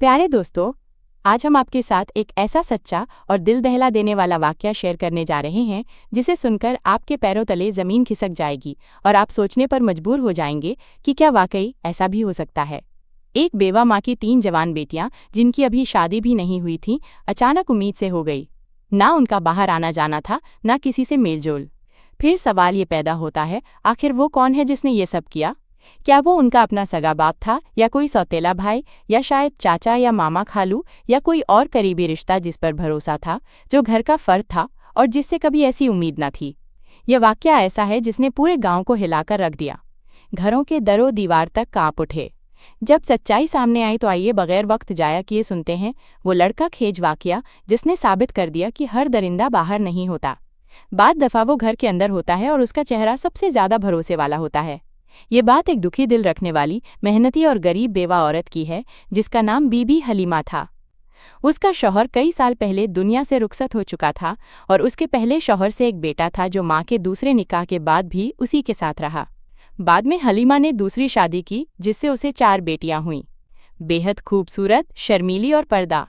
प्यारे दोस्तों, आज हम आपके साथ एक ऐसा सच्चा और दिल दहला देने वाला वाकया शेयर करने जा रहे हैं जिसे सुनकर आपके पैरों तले ज़मीन खिसक जाएगी और आप सोचने पर मजबूर हो जाएंगे कि क्या वाकई ऐसा भी हो सकता है। एक बेवा माँ की 3 जवान बेटियां, जिनकी अभी शादी भी नहीं हुई थी, अचानक उम्मीद से हो गई। ना उनका बाहर आना जाना था, ना किसी से मेलजोल। फिर सवाल ये पैदा होता है, आखिर वो कौन है जिसने ये सब किया? क्या वो उनका अपना सगा बाप था, या कोई सौतेला भाई, या शायद चाचा या मामा खालू, या कोई और करीबी रिश्ता जिस पर भरोसा था, जो घर का फर्द था और जिससे कभी ऐसी उम्मीद न थी। यह वाकया ऐसा है जिसने पूरे गांव को हिलाकर रख दिया। घरों के दरों दीवार तक कांप उठे। जब सच्चाई सामने आई तो आइए बगैर वक्त जाया किए सुनते हैं वो लड़का खेज वाकया जिसने साबित कर दिया कि हर दरिंदा बाहर नहीं होता। बाद दफा वो घर के अंदर होता है और उसका चेहरा सबसे ज्यादा भरोसे वाला होता है। ये बात एक दुखी दिल रखने वाली, मेहनती और गरीब बेवा औरत की है जिसका नाम बीबी हलीमा था। उसका शौहर कई साल पहले दुनिया से रुखसत हो चुका था और उसके पहले शौहर से एक बेटा था जो माँ के दूसरे निकाह के बाद भी उसी के साथ रहा। बाद में हलीमा ने दूसरी शादी की जिससे उसे 4 बेटियां हुईं। बेहद खूबसूरत, शर्मीली और पर्दा।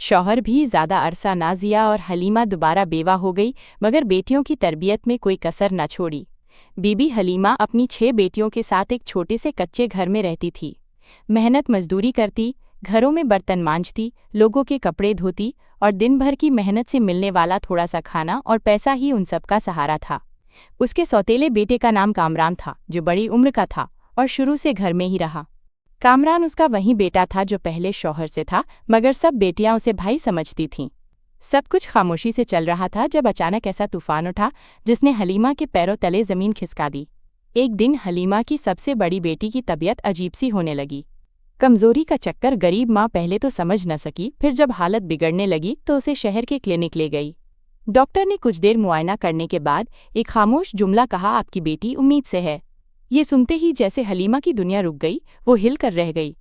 शौहर भी ज्यादा अरसा ना जिया और हलीमा दोबारा बेवा हो गई, मगर बेटियों की तरबियत में कोई कसर न छोड़ी। बीबी हलीमा अपनी 6 बेटियों के साथ एक छोटे से कच्चे घर में रहती थी। मेहनत मजदूरी करती, घरों में बर्तन मांजती, लोगों के कपड़े धोती और दिन भर की मेहनत से मिलने वाला थोड़ा सा खाना और पैसा ही उन सब का सहारा था। उसके सौतेले बेटे का नाम कामरान था, जो बड़ी उम्र का था और शुरू से घर में ही रहा। कामरान उसका वही बेटा था जो पहले शौहर से था, मगर सब बेटियां उसे भाई समझती थीं। सब कुछ खामोशी से चल रहा था जब अचानक ऐसा तूफान उठा जिसने हलीमा के पैरों तले जमीन खिसका दी। एक दिन हलीमा की सबसे बड़ी बेटी की तबीयत अजीब सी होने लगी। कमजोरी का चक्कर गरीब माँ पहले तो समझ न सकी, फिर जब हालत बिगड़ने लगी तो उसे शहर के क्लिनिक ले गई। डॉक्टर ने कुछ देर मुआयना करने के बाद एक खामोश जुमला कहा, आपकी बेटी उम्मीद से है। ये सुनते ही जैसे हलीमा की दुनिया रुक गई, वो हिल कर रह गई।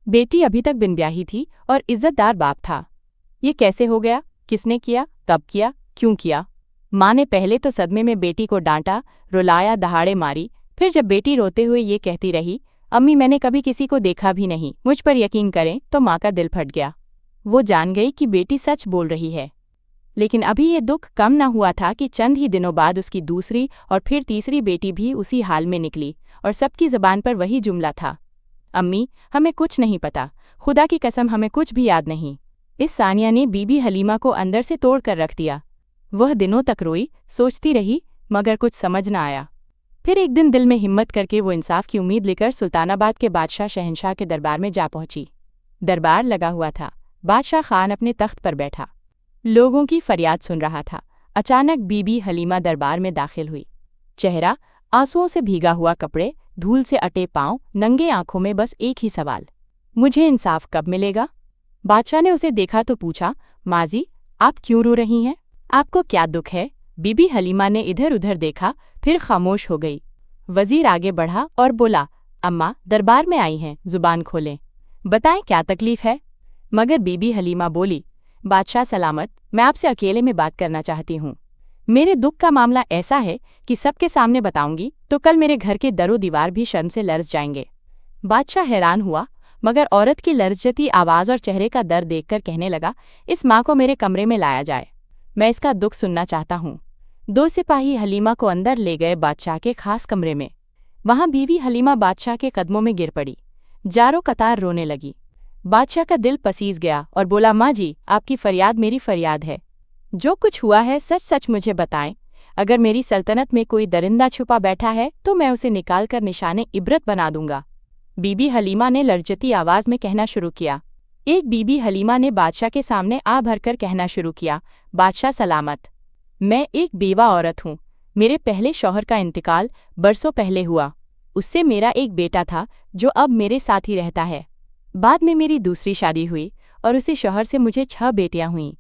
बेटी अभी तक बिन ब्याही थी और इज्जतदार बाप था। ये कैसे हो गया? किसने किया? कब किया? क्यों किया? माँ ने पहले तो सदमे में बेटी को डांटा, रुलाया, दहाड़े मारी। फिर जब बेटी रोते हुए ये कहती रही, अम्मी मैंने कभी किसी को देखा भी नहीं, मुझ पर यकीन करें, तो माँ का दिल फट गया। वो जान गई कि बेटी सच बोल रही है। लेकिन अभी ये दुख कम न हुआ था कि चंद ही दिनों बाद उसकी दूसरी और फिर तीसरी बेटी भी उसी हाल में निकली और सबकी ज़बान पर वही जुमला था, अम्मी हमें कुछ नहीं पता, खुदा की कसम हमें कुछ भी याद नहीं। इस सानिया ने बीबी हलीमा को अंदर से तोड़ कर रख दिया। वह दिनों तक रोई, सोचती रही, मगर कुछ समझ न आया। फिर एक दिन दिल में हिम्मत करके वो इंसाफ की उम्मीद लेकर सुल्तानाबाद के बादशाह शहंशाह के दरबार में जा पहुंची। दरबार लगा हुआ था। बादशाह खान अपने तख्त पर बैठा लोगों की फरियाद सुन रहा था। अचानक बीबी हलीमा दरबार में दाखिल हुई। चेहरा आंसुओं से भीगा हुआ, कपड़े धूल से अटे पांव, नंगे आंखों में बस एक ही सवाल, मुझे इंसाफ कब मिलेगा? बादशाह ने उसे देखा तो पूछा, माजी आप क्यों रो रही हैं? आपको क्या दुख है? बीबी हलीमा ने इधर उधर देखा, फिर खामोश हो गई। वजीर आगे बढ़ा और बोला, अम्मा दरबार में आई हैं, जुबान खोलें, बताएं क्या तकलीफ है? मगर बीबी हलीमा बोली, बादशाह सलामत, मैं आपसे अकेले में बात करना चाहती हूँ। मेरे दुख का मामला ऐसा है कि सबके सामने बताऊंगी तो कल मेरे घर के दरों दीवार भी शर्म से लरज जाएंगे। बादशाह हैरान हुआ, मगर औरत की लरजती आवाज़ और चेहरे का दर्द देखकर कहने लगा, इस माँ को मेरे कमरे में लाया जाए, मैं इसका दुख सुनना चाहता हूँ। 2 सिपाही हलीमा को अंदर ले गए बादशाह के खास कमरे में। वहाँ बीवी हलीमा बादशाह के कदमों में गिर पड़ी, जारो कतार रोने लगी। बादशाह का दिल पसीज गया और बोला, माँ जी आपकी फरियाद मेरी फरियाद है, जो कुछ हुआ है सच सच मुझे बताएं। अगर मेरी सल्तनत में कोई दरिंदा छुपा बैठा है तो मैं उसे निकाल कर निशाने इबरत बना दूंगा। बीबी हलीमा ने लर्जती आवाज में कहना शुरू किया। एक बीबी हलीमा ने बादशाह के सामने आ भरकर कहना शुरू किया, बादशाह सलामत, मैं एक बेवा औरत हूँ। मेरे पहले शौहर का इंतकाल बरसों पहले हुआ। उससे मेरा एक बेटा था जो अब मेरे साथ ही रहता है। बाद में मेरी दूसरी शादी हुई और उसी शौहर से मुझे 6 बेटियां हुईं।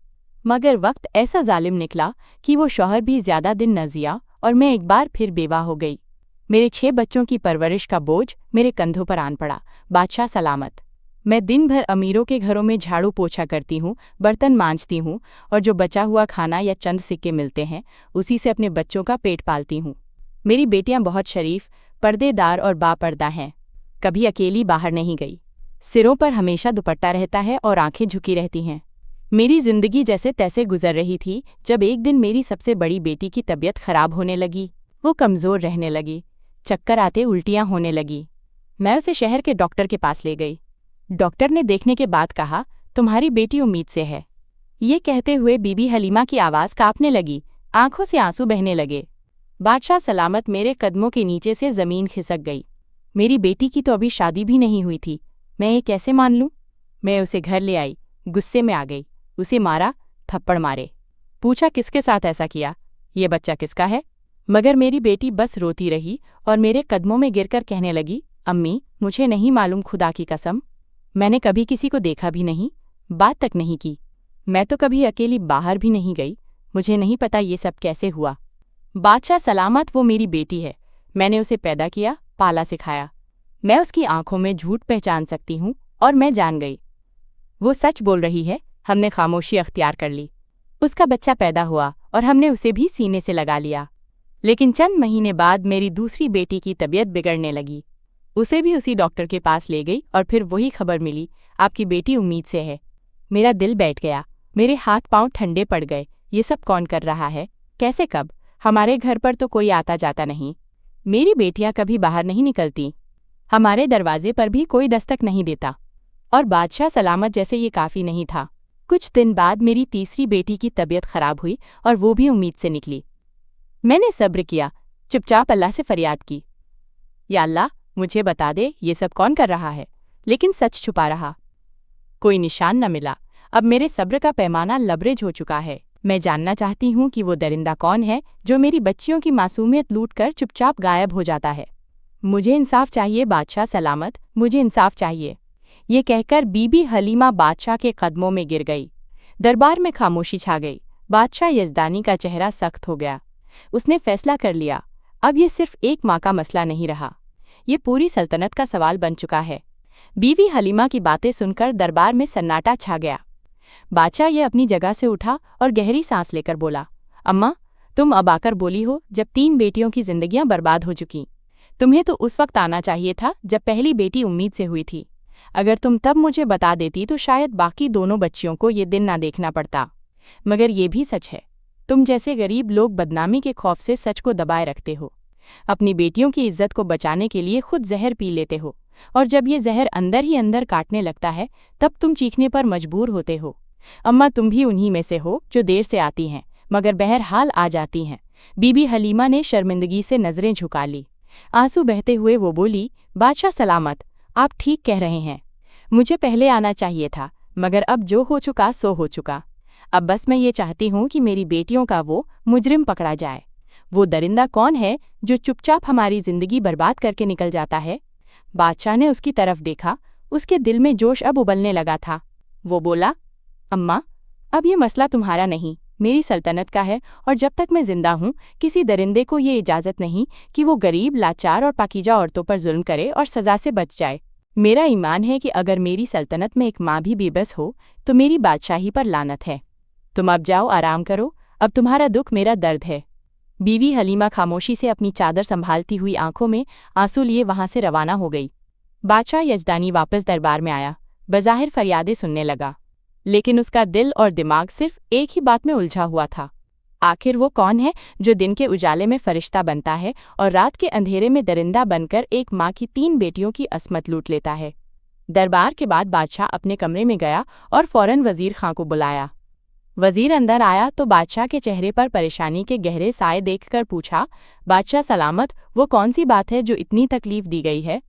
मगर वक्त ऐसा जालिम निकला कि वो शौहर भी ज्यादा दिन न जिया और मैं एक बार फिर बेवा हो गई। मेरे 6 बच्चों की परवरिश का बोझ मेरे कंधों पर आन पड़ा। बादशाह सलामत, मैं दिन भर अमीरों के घरों में झाड़ू पोछा करती हूँ, बर्तन मांजती हूँ और जो बचा हुआ खाना या चंद सिक्के मिलते हैं उसी से अपने बच्चों का पेट पालती हूँ। मेरी बेटियां बहुत शरीफ, पर्देदार और बापर्दा हैं, कभी अकेली बाहर नहीं गई। सिरों पर हमेशा दुपट्टा रहता है और आंखें झुकी रहती हैं। मेरी जिंदगी जैसे तैसे गुजर रही थी जब एक दिन मेरी सबसे बड़ी बेटी की तबीयत खराब होने लगी। वो कमज़ोर रहने लगी, चक्कर आते उल्टियाँ होने लगी। मैं उसे शहर के डॉक्टर के पास ले गई। डॉक्टर ने देखने के बाद कहा, तुम्हारी बेटी उम्मीद से है। ये कहते हुए बीबी हलीमा की आवाज़ कांपने लगी, आंखों से आंसू बहने लगे। बादशाह सलामत मेरे कदमों के नीचे से ज़मीन खिसक गई। मेरी बेटी की तो अभी शादी भी नहीं हुई थी, मैं ये कैसे मान लूं? मैं उसे घर ले आई, गुस्से में आ गई, उसे मारा, थप्पड़ मारे। पूछा किसके साथ ऐसा किया, ये बच्चा किसका है? मगर मेरी बेटी बस रोती रही और मेरे कदमों में गिरकर कहने लगी, अम्मी मुझे नहीं मालूम, खुदा की कसम मैंने कभी किसी को देखा भी नहीं, बात तक नहीं की। मैं तो कभी अकेली बाहर भी नहीं गई, मुझे नहीं पता ये सब कैसे हुआ। बादशाह सलामत वो मेरी बेटी है, मैंने उसे पैदा किया, पाला सिखाया। मैं उसकी आंखों में झूठ पहचान सकती हूँ और मैं जान गई वो सच बोल रही है। हमने खामोशी अख्तियार कर ली। उसका बच्चा पैदा हुआ और हमने उसे भी सीने से लगा लिया। लेकिन चंद महीने बाद मेरी दूसरी बेटी की तबीयत बिगड़ने लगी। उसे भी उसी डॉक्टर के पास ले गई और फिर वही खबर मिली, आपकी बेटी उम्मीद से है। मेरा दिल बैठ गया, मेरे हाथ पांव ठंडे पड़ गए। ये सब कौन कर रहा है, कैसे, कब? हमारे घर पर तो कोई आता जाता नहीं, मेरी बेटियां कभी बाहर नहीं निकलती, हमारे दरवाजे पर भी कोई दस्तक नहीं देता। और बादशाह सलामत जैसे ये काफ़ी नहीं था। कुछ दिन बाद मेरी तीसरी बेटी की तबीयत खराब हुई और वो भी उम्मीद से निकली। मैंने सब्र किया, चुपचाप अल्लाह से फरियाद की, या अल्लाह मुझे बता दे ये सब कौन कर रहा है। लेकिन सच छुपा रहा, कोई निशान न मिला। अब मेरे सब्र का पैमाना लबरेज हो चुका है। मैं जानना चाहती हूँ कि वो दरिंदा कौन है जो मेरी बच्चियों की मासूमियत लूटकर चुपचाप गायब हो जाता है। मुझे इंसाफ चाहिए बादशाह सलामत, मुझे इंसाफ चाहिए। ये कहकर बीबी हलीमा बादशाह के कदमों में गिर गई। दरबार में खामोशी छा गई। बादशाह यज़दानी का चेहरा सख्त हो गया। उसने फैसला कर लिया, अब ये सिर्फ एक माँ का मसला नहीं रहा, ये पूरी सल्तनत का सवाल बन चुका है। बीवी हलीमा की बातें सुनकर दरबार में सन्नाटा छा गया। बादशाह ये अपनी जगह से उठा और गहरी सांस लेकर बोला, अम्मा तुम अब आकर बोली हो जब 3 बेटियों की जिंदगियां बर्बाद हो चुकी। तुम्हें तो उस वक्त आना चाहिए था जब पहली बेटी उम्मीद से हुई थी। अगर तुम तब मुझे बता देती तो शायद बाकी दोनों बच्चियों को ये दिन ना देखना पड़ता। मगर ये भी सच है, तुम जैसे गरीब लोग बदनामी के खौफ से सच को दबाए रखते हो। अपनी बेटियों की इज्जत को बचाने के लिए खुद जहर पी लेते हो, और जब ये जहर अंदर ही अंदर काटने लगता है तब तुम चीखने पर मजबूर होते हो। अम्मा तुम भी उन्हीं में से हो जो देर से आती हैं मगर बहरहाल आ जाती हैं। बीबी हलीमा ने शर्मिंदगी से नजरें झुका ली। आंसू बहते हुए वो बोली, बादशाह सलामत आप ठीक कह रहे हैं, मुझे पहले आना चाहिए था, मगर अब जो हो चुका सो हो चुका। अब बस मैं ये चाहती हूँ कि मेरी बेटियों का वो मुजरिम पकड़ा जाए। वो दरिंदा कौन है जो चुपचाप हमारी जिंदगी बर्बाद करके निकल जाता है? बादशाह ने उसकी तरफ देखा, उसके दिल में जोश अब उबलने लगा था। वो बोला, अम्मा अब ये मसला तुम्हारा नहीं, मेरी सल्तनत का है, और जब तक मैं जिंदा हूँ किसी दरिंदे को ये इजाज़त नहीं कि वो गरीब, लाचार और पाकीजा औरतों पर जुल्म करे और सज़ा से बच जाए। मेरा ईमान है कि अगर मेरी सल्तनत में एक माँ भी बेबस हो तो मेरी बादशाही पर लानत है। तुम अब जाओ, आराम करो, अब तुम्हारा दुख मेरा दर्द है। बीवी हलीमा खामोशी से अपनी चादर संभालती हुई आंखों में आंसू लिए वहां से रवाना हो गई। बादशाह यज़दानी वापस दरबार में आया, बज़ाहिर फरियादें सुनने लगा, लेकिन उसका दिल और दिमाग सिर्फ एक ही बात में उलझा हुआ था। आखिर वो कौन है जो दिन के उजाले में फरिश्ता बनता है और रात के अंधेरे में दरिंदा बनकर एक माँ की 3 बेटियों की अस्मत लूट लेता है? दरबार के बाद बादशाह अपने कमरे में गया और फौरन वजीर खां को बुलाया। वजीर अंदर आया तो बादशाह के चेहरे पर परेशानी के गहरे साए देखकर पूछा, बादशाह सलामत वो कौन सी बात है जो इतनी तकलीफ दी गई है?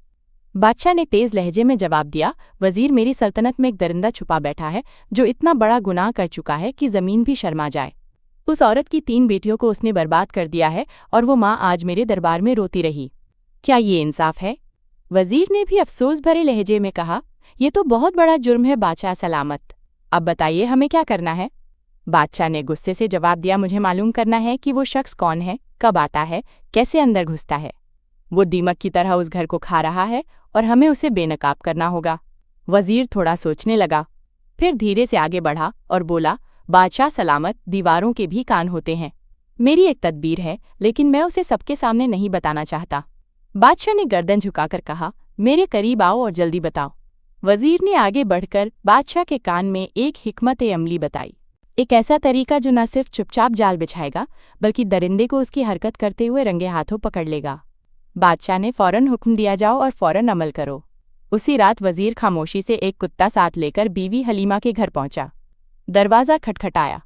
बादशाह ने तेज लहजे में जवाब दिया, वजीर मेरी सल्तनत में एक दरिंदा छुपा बैठा है जो इतना बड़ा गुनाह कर चुका है कि ज़मीन भी शर्मा जाए। उस औरत की 3 बेटियों को उसने बर्बाद कर दिया है और वो माँ आज मेरे दरबार में रोती रही। क्या ये इंसाफ है? वजीर ने भी अफसोस भरे लहजे में कहा, ये तो बहुत बड़ा जुर्म है बादशाह सलामत, अब बताइए हमें क्या करना है? बादशाह ने गुस्से से जवाब दिया, मुझे मालूम करना है कि वो शख्स कौन है, कब आता है, कैसे अंदर घुसता है। वो दीमक की तरह उस घर को खा रहा है और हमें उसे बेनकाब करना होगा। वजीर थोड़ा सोचने लगा, फिर धीरे से आगे बढ़ा और बोला, बादशाह सलामत दीवारों के भी कान होते हैं। मेरी एक तदबीर है लेकिन मैं उसे सबके सामने नहीं बताना चाहता। बादशाह ने गर्दन झुकाकर कहा, मेरे करीब आओ और जल्दी बताओ। वजीर ने आगे बढ़कर बादशाह के कान में एक हिकमत अमली बताई, एक ऐसा तरीका जो न सिर्फ चुपचाप जाल बिछाएगा बल्कि दरिंदे को उसकी हरकत करते हुए रंगे हाथों पकड़ लेगा। बादशाह ने फौरन हुक्म दिया, जाओ और फौरन अमल करो। उसी रात वजीर खामोशी से एक कुत्ता साथ लेकर बीवी हलीमा के घर पहुंचा। दरवाज़ा खटखटाया।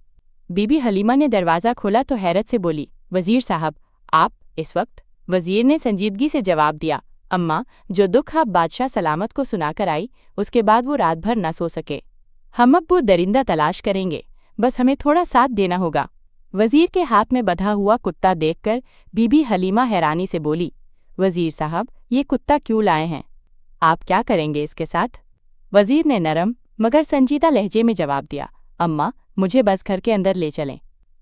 बीबी हलीमा ने दरवाज़ा खोला तो हैरत से बोली, वजीर साहब, आप इस वक्त? वजीर ने संजीदगी से जवाब दिया, अम्मा, जो दुख आप बादशाह सलामत को सुनाकर आई, उसके बाद वो रात भर न सो सके। हम अब वो दरिंदा तलाश करेंगे, बस हमें थोड़ा साथ देना होगा। वजीर के हाथ में बंधा हुआ कुत्ता देखकर बीबी हलीमा हैरानी से बोली, वजीर साहब, ये कुत्ता क्यों लाए हैं? आप क्या करेंगे इसके साथ? वजीर ने नरम मगर संजीदा लहजे में जवाब दिया, अम्मा, मुझे बस घर के अंदर ले चलें,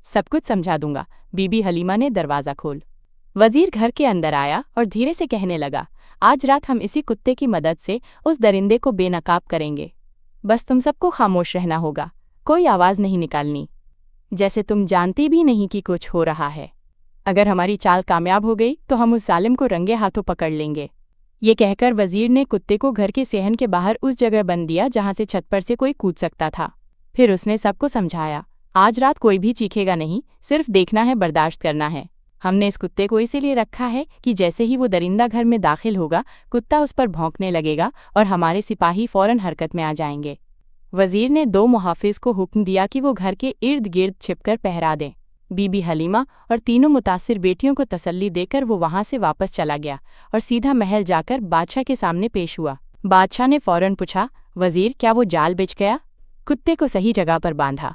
सब कुछ समझा दूंगा। बीबी हलीमा ने दरवाज़ा खोल। वजीर घर के अंदर आया और धीरे से कहने लगा, आज रात हम इसी कुत्ते की मदद से उस दरिंदे को बेनकाब करेंगे। बस तुम सबको खामोश रहना होगा, कोई आवाज़ नहीं निकालनी, जैसे तुम जानती भी नहीं कि कुछ हो रहा है। अगर हमारी चाल कामयाब हो गई तो हम उस जालिम को रंगे हाथों पकड़ लेंगे। ये कहकर वजीर ने कुत्ते को घर के सेहन के बाहर उस जगह बंद दिया जहां से छत पर से कोई कूद सकता था। फिर उसने सबको समझाया, आज रात कोई भी चीखेगा नहीं, सिर्फ देखना है, बर्दाश्त करना है। हमने इस कुत्ते को इसीलिए रखा है कि जैसे ही वो दरिंदा घर में दाखिल होगा, कुत्ता उस पर भौंकने लगेगा और हमारे सिपाही फौरन हरकत में आ जाएंगे। वजीर ने 2 मुहाफिज को हुक्म दिया कि वो घर के इर्द गिर्द छिपकर पहरा दें। बीबी हलीमा और तीनों मुतासिर बेटियों को तसल्ली देकर वो वहां से वापस चला गया और सीधा महल जाकर बादशाह के सामने पेश हुआ। बादशाह ने फौरन पूछा, वजीर, क्या वो जाल बिछ गया? कुत्ते को सही जगह पर बांधा।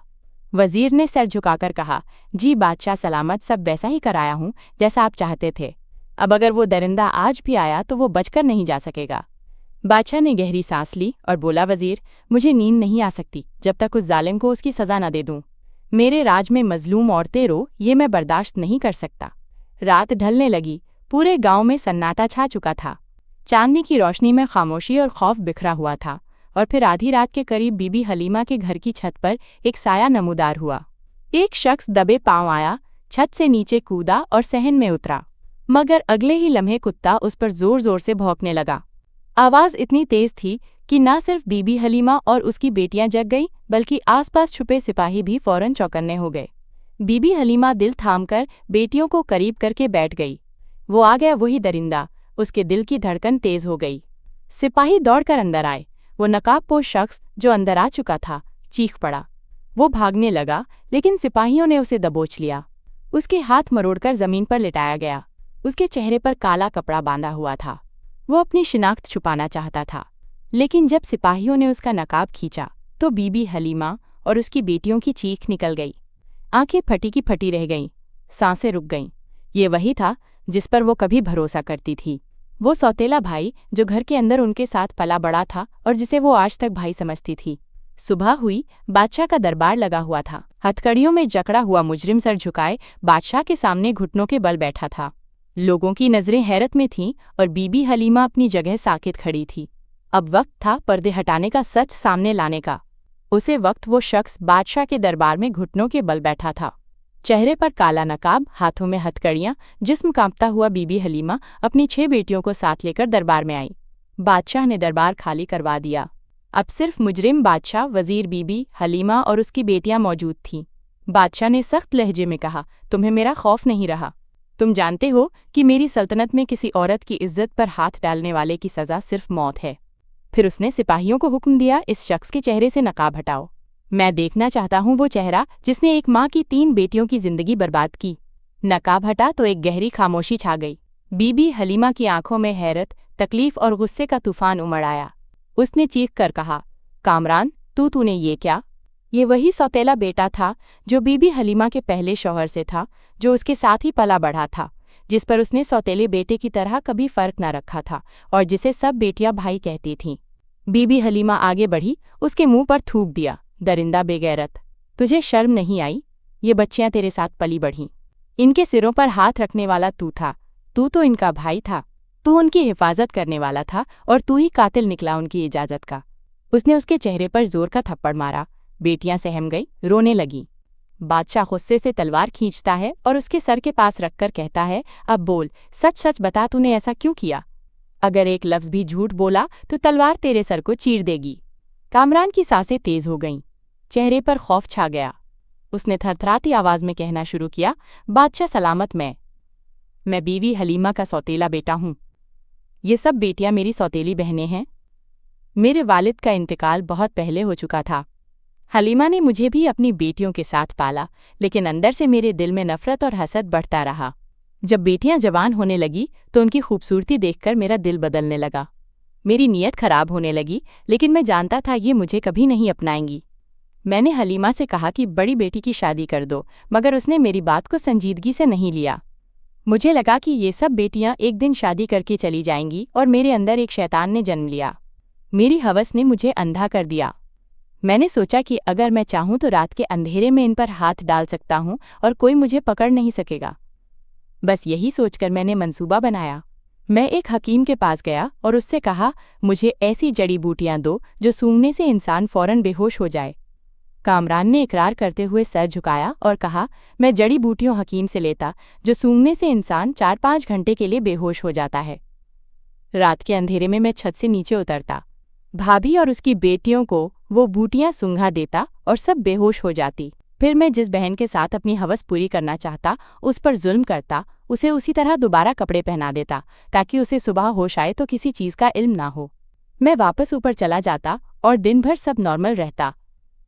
वजीर ने सर झुकाकर कहा, जी बादशाह सलामत, सब वैसा ही कराया हूँ जैसा आप चाहते थे। अब अगर वो दरिंदा आज भी आया तो वो बचकर नहीं जा सकेगा। बादशाह ने गहरी सांस ली और बोला, वजीर, मुझे नींद नहीं आ सकती जब तक उस जालिम को उसकी सज़ा न दे दूँ। मेरे राज में मजलूम औरतें रो, ये मैं बर्दाश्त नहीं कर सकता। रात ढलने लगी। पूरे गांव में सन्नाटा छा चुका था। चांदनी की रोशनी में खामोशी और खौफ बिखरा हुआ था। और फिर आधी रात के करीब बीबी हलीमा के घर की छत पर एक साया नमूदार हुआ। एक शख्स दबे पांव आया, छत से नीचे कूदा और सहन में उतरा, मगर अगले ही लम्हे कुत्ता उस पर जोर जोर से भौंकने लगा। आवाज़ इतनी तेज थी कि न सिर्फ बीबी हलीमा और उसकी बेटियां जग गईं, बल्कि आसपास छुपे सिपाही भी फौरन चौकन्ने हो गए। बीबी हलीमा दिल थामकर बेटियों को करीब करके बैठ गई। वो आ गया, वही दरिंदा। उसके दिल की धड़कन तेज हो गई। सिपाही दौड़कर अंदर आए। वो नकाबपोश शख्स जो अंदर आ चुका था चीख पड़ा। वो भागने लगा, लेकिन सिपाहियों ने उसे दबोच लिया। उसके हाथ मरोड़कर जमीन पर लिटाया गया। उसके चेहरे पर काला कपड़ा बांधा हुआ था। वो अपनी शिनाख्त छुपाना चाहता था, लेकिन जब सिपाहियों ने उसका नकाब खींचा तो बीबी हलीमा और उसकी बेटियों की चीख निकल गई। आंखें फटी की फटी रह गईं, सांसें रुक गईं। ये वही था जिस पर वो कभी भरोसा करती थी। वो सौतेला भाई जो घर के अंदर उनके साथ पला बड़ा था और जिसे वो आज तक भाई समझती थी। सुबह हुई, बादशाह का दरबार लगा हुआ था। हथकड़ियों में जकड़ा हुआ मुजरिम सर झुकाए बादशाह के सामने घुटनों के बल बैठा था। लोगों की नजरें हैरत में थीं और बीबी हलीमा अपनी जगह साकित खड़ी थी। अब वक्त था पर्दे हटाने का, सच सामने लाने का। उसे वक्त वो शख्स बादशाह के दरबार में घुटनों के बल बैठा था। चेहरे पर काला नकाब, हाथों में हथकड़ियां, जिस्म कांपता हुआ बीबी हलीमा अपनी 6 बेटियों को साथ लेकर दरबार में आई। बादशाह ने दरबार खाली करवा दिया। अब सिर्फ मुजरिम बादशाह, वजीर, बीबी हलीमा और उसकी बेटियां मौजूद थीं। बादशाह ने सख्त लहजे में कहा, तुम्हें मेरा खौफ नहीं रहा? तुम जानते हो कि मेरी सल्तनत में किसी औरत की इज्जत पर हाथ डालने वाले की सज़ा सिर्फ मौत है। फिर उसने सिपाहियों को हुक्म दिया, इस शख्स के चेहरे से नकाब हटाओ। मैं देखना चाहता हूँ वो चेहरा जिसने एक माँ की 3 बेटियों की जिंदगी बर्बाद की। नकाब हटा तो एक गहरी खामोशी छा गई। बीबी हलीमा की आंखों में हैरत, तकलीफ और गुस्से का तूफान उमड़ आया। उसने चीख कर कहा, कामरान, तूने ये क्या? ये वही सौतेला बेटा था जो बीबी हलीमा के पहले शौहर से था, जो उसके साथ ही पला बढ़ा था, जिस पर उसने सौतेले बेटे की तरह कभी फर्क न रखा था और जिसे सब बेटियां भाई कहती थीं। बीबी हलीमा आगे बढ़ी, उसके मुंह पर थूक दिया, दरिंदा बेगैरत, तुझे शर्म नहीं आई? ये बच्चियां तेरे साथ पली बढ़ीं। इनके सिरों पर हाथ रखने वाला तू था। तू तो इनका भाई था। तू उनकी हिफाजत करने वाला था और तू ही कातिल निकला उनकी इजाजत का। उसने उसके चेहरे पर जोर का थप्पड़ मारा। बेटियां सहम गई, रोने लगीं। बादशाह गुस्से से तलवार खींचता है और उसके सर के पास रखकर कहता है, अब बोल, सच सच बता, तूने ऐसा क्यों किया? अगर एक लफ्ज़ भी झूठ बोला तो तलवार तेरे सर को चीर देगी। कामरान की सांसें तेज हो गईं। चेहरे पर खौफ छा गया। उसने थरथराती आवाज़ में कहना शुरू किया, बादशाह सलामत, मैं बीवी हलीमा का सौतेला बेटा हूँ। ये सब बेटियां मेरी सौतेली बहनें हैं। मेरे वालिद का इंतकाल बहुत पहले हो चुका था। हलीमा ने मुझे भी अपनी बेटियों के साथ पाला, लेकिन अंदर से मेरे दिल में नफरत और हसद बढ़ता रहा। जब बेटियां जवान होने लगी तो उनकी खूबसूरती देखकर मेरा दिल बदलने लगा। मेरी नीयत खराब होने लगी, लेकिन मैं जानता था ये मुझे कभी नहीं अपनाएंगी। मैंने हलीमा से कहा कि बड़ी बेटी की शादी कर दो, मगर उसने मेरी बात को संजीदगी से नहीं लिया। मुझे लगा कि ये सब बेटियां एक दिन शादी करके चली जाएंगी और मेरे अंदर एक शैतान ने जन्म लिया। मेरी हवस ने मुझे अंधा कर दिया। मैंने सोचा कि अगर मैं चाहूं तो रात के अंधेरे में इन पर हाथ डाल सकता हूं और कोई मुझे पकड़ नहीं सकेगा। बस यही सोचकर मैंने मंसूबा बनाया। मैं एक हकीम के पास गया और उससे कहा, मुझे ऐसी जड़ी बूटियां दो जो सूंघने से इंसान फौरन बेहोश हो जाए। कामरान ने इकरार करते हुए सर झुकाया और कहा, मैं जड़ी बूटियों हकीम से लेता जो सूंघने से इंसान 4-5 घंटे के लिए बेहोश हो जाता है। रात के अंधेरे में मैं छत से नीचे उतरता, भाभी और उसकी बेटियों को वो बूटियां सूंघा देता और सब बेहोश हो जाती। फिर मैं जिस बहन के साथ अपनी हवस पूरी करना चाहता उस पर जुल्म करता, उसे उसी तरह दोबारा कपड़े पहना देता ताकि उसे सुबह होश आए तो किसी चीज़ का इल्म ना हो। मैं वापस ऊपर चला जाता और दिन भर सब नॉर्मल रहता,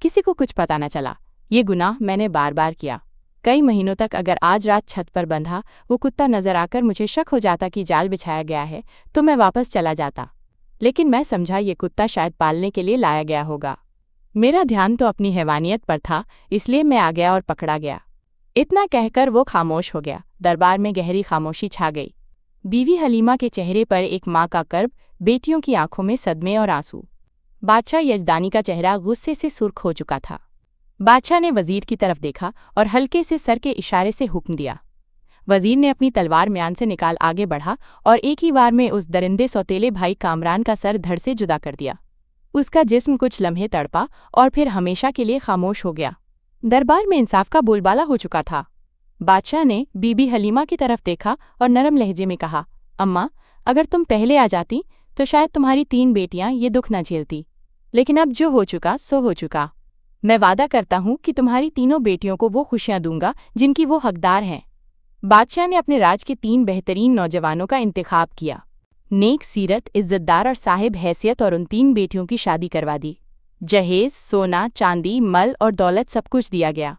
किसी को कुछ पता न चला। ये गुनाह मैंने बार बार किया। कई महीनों तक अगर आज रात छत पर बंधा वो कुत्ता नजर आकर मुझे शक हो जाता कि जाल बिछाया गया है तो मैं वापस चला जाता, लेकिन मैं समझा ये कुत्ता शायद पालने के लिए लाया गया होगा। मेरा ध्यान तो अपनी हैवानियत पर था, इसलिए मैं आ गया और पकड़ा गया। इतना कहकर वो खामोश हो गया। दरबार में गहरी खामोशी छा गई। बीवी हलीमा के चेहरे पर एक माँ का कर्ब, बेटियों की आंखों में सदमे और आंसू। बादशाह यजदानी का चेहरा गुस्से से सुर्ख हो चुका था। बादशाह ने वजीर की तरफ देखा और हल्के से सर के इशारे से हुक्म दिया। वजीर ने अपनी तलवार म्यान से निकाल आगे बढ़ा और एक ही वार में उस दरिंदे सौतेले भाई कामरान का सर धड़ से जुदा कर दिया। उसका जिस्म कुछ लम्हे तड़पा और फिर हमेशा के लिए खामोश हो गया। दरबार में इंसाफ का बोलबाला हो चुका था। बादशाह ने बीबी हलीमा की तरफ देखा और नरम लहजे में कहा, अम्मा, अगर तुम पहले आ जाती तो शायद तुम्हारी 3 बेटियां ये दुख न झेलती, लेकिन अब जो हो चुका सो हो चुका। मैं वादा करता हूँ कि तुम्हारी तीनों बेटियों को वो खुशियां दूंगा जिनकी वो हकदार हैं। बादशाह ने अपने राज के 3 बेहतरीन नौजवानों का इंतखाब किया, नेक सीरत, इज्जतदार और साहिब हैसियत, और उन 3 बेटियों की शादी करवा दी। जहेज, सोना, चांदी, मल और दौलत सब कुछ दिया गया।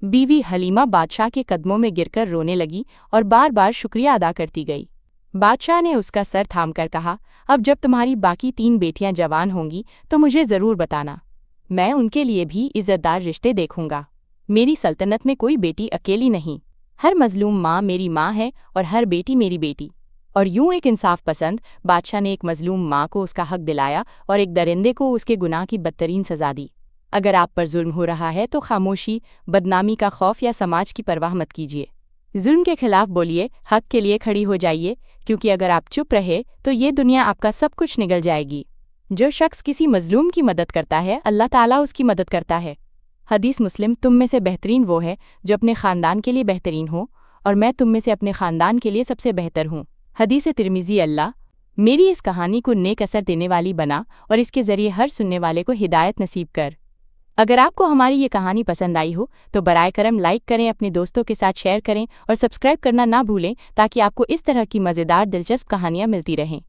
बीवी हलीमा बादशाह के कदमों में गिरकर रोने लगी और बार बार शुक्रिया अदा करती गई। बादशाह ने उसका सर थामकर कहा, अब जब तुम्हारी बाकी 3 बेटियां जवान होंगी तो मुझे ज़रूर बताना, मैं उनके लिए भी इज्जतदार रिश्ते देखूंगा। मेरी सल्तनत में कोई बेटी अकेली नहीं, हर मजलूम माँ मेरी माँ है और हर बेटी मेरी बेटी। और यूं एक इंसाफ पसंद बादशाह ने एक मजलूम माँ को उसका हक दिलाया और एक दरिंदे को उसके गुनाह की बदतरीन सजा दी। अगर आप पर जुल्म हो रहा है तो खामोशी, बदनामी का खौफ या समाज की परवाह मत कीजिए। जुल्म के खिलाफ बोलिए, हक के लिए खड़ी हो जाइए, क्योंकि अगर आप चुप रहे तो ये दुनिया आपका सब कुछ निगल जाएगी। जो शख्स किसी मजलूम की मदद करता है अल्लाह ताला उसकी मदद करता है। हदीस मुस्लिम। तुम में से बेहतरीन वो है जो अपने ख़ानदान के लिए बेहतरीन हो, और मैं तुम में से अपने ख़ानदान के लिए सबसे बेहतर हूँ। हदीस तिर्मिज़ी। अल्लाह मेरी इस कहानी को नेक असर देने वाली बना और इसके ज़रिए हर सुनने वाले को हिदायत नसीब कर। अगर आपको हमारी ये कहानी पसंद आई हो तो बराए करम लाइक करें, अपने दोस्तों के साथ शेयर करें और सब्सक्राइब करना ना भूलें ताकि आपको इस तरह की मज़ेदार दिलचस्प कहानियाँ मिलती रहें।